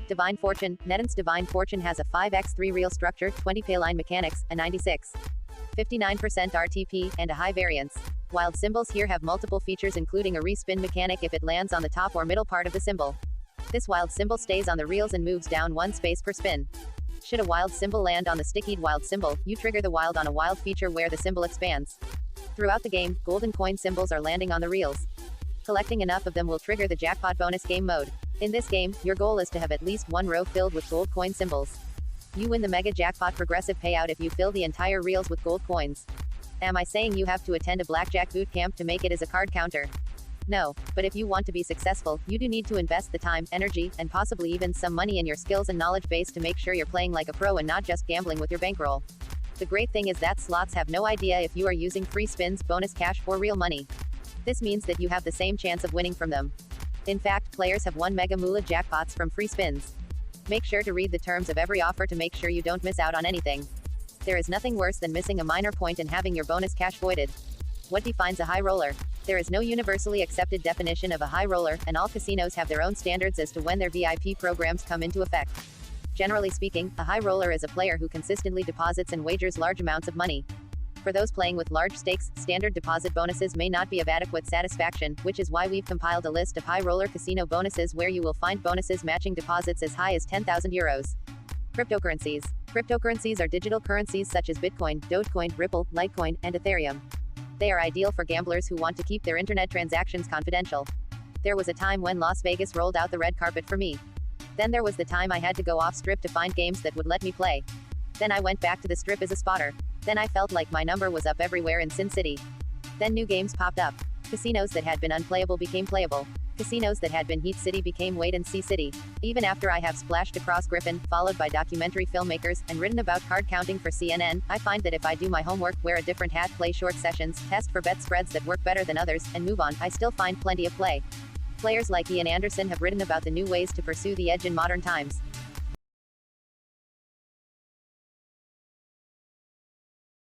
Divine Fortune. Netton's Divine Fortune has a 5x3 reel structure, 20 payline mechanics, a 96.59% RTP, and a high variance. Wild symbols here have multiple features including a respin mechanic if it lands on the top or middle part of the symbol. This wild symbol stays on the reels and moves down one space per spin. Should a wild symbol land on the stickied wild symbol, you trigger the wild on a wild feature where the symbol expands. Throughout the game, golden coin symbols are landing on the reels. Collecting enough of them will trigger the jackpot bonus game mode. In this game, your goal is to have at least one row filled with gold coin symbols. You win the mega jackpot progressive payout if you fill the entire reels with gold coins. Am I saying you have to attend a Blackjack Bootcamp to make it as a card counter? No, but if you want to be successful, you do need to invest the time, energy, and possibly even some money in your skills and knowledge base to make sure you're playing like a pro and not just gambling with your bankroll. The great thing is that slots have no idea if you are using free spins, bonus cash, or real money. This means that you have the same chance of winning from them. In fact, players have won mega moolah jackpots from free spins. Make sure to read the terms of every offer to make sure you don't miss out on anything. There is nothing worse than missing a minor point and having your bonus cash voided. What defines a high roller? There is no universally accepted definition of a high roller, and all casinos have their own standards as to when their VIP programs come into effect. Generally speaking, a high roller is a player who consistently deposits and wagers large amounts of money. For those playing with large stakes, standard deposit bonuses may not be of adequate satisfaction, which is why we've compiled a list of high roller casino bonuses where you will find bonuses matching deposits as high as 10,000 euros. Cryptocurrencies. Cryptocurrencies are digital currencies such as Bitcoin, Dogecoin, Ripple, Litecoin, and Ethereum. They are ideal for gamblers who want to keep their internet transactions confidential. There was a time when Las Vegas rolled out the red carpet for me. Then there was the time I had to go off strip to find games that would let me play. Then I went back to the strip as a spotter. Then I felt like my number was up everywhere in Sin City. Then new games popped up. Casinos that had been unplayable became playable. Casinos that had been Heat City became Wait and See City. Even after I have splashed across Griffin, followed by documentary filmmakers, and written about card counting for CNN, I find that if I do my homework, wear a different hat, play short sessions, test for bet spreads that work better than others, and move on, I still find plenty of play. Players like Ian Anderson have written about the new ways to pursue the edge in modern times.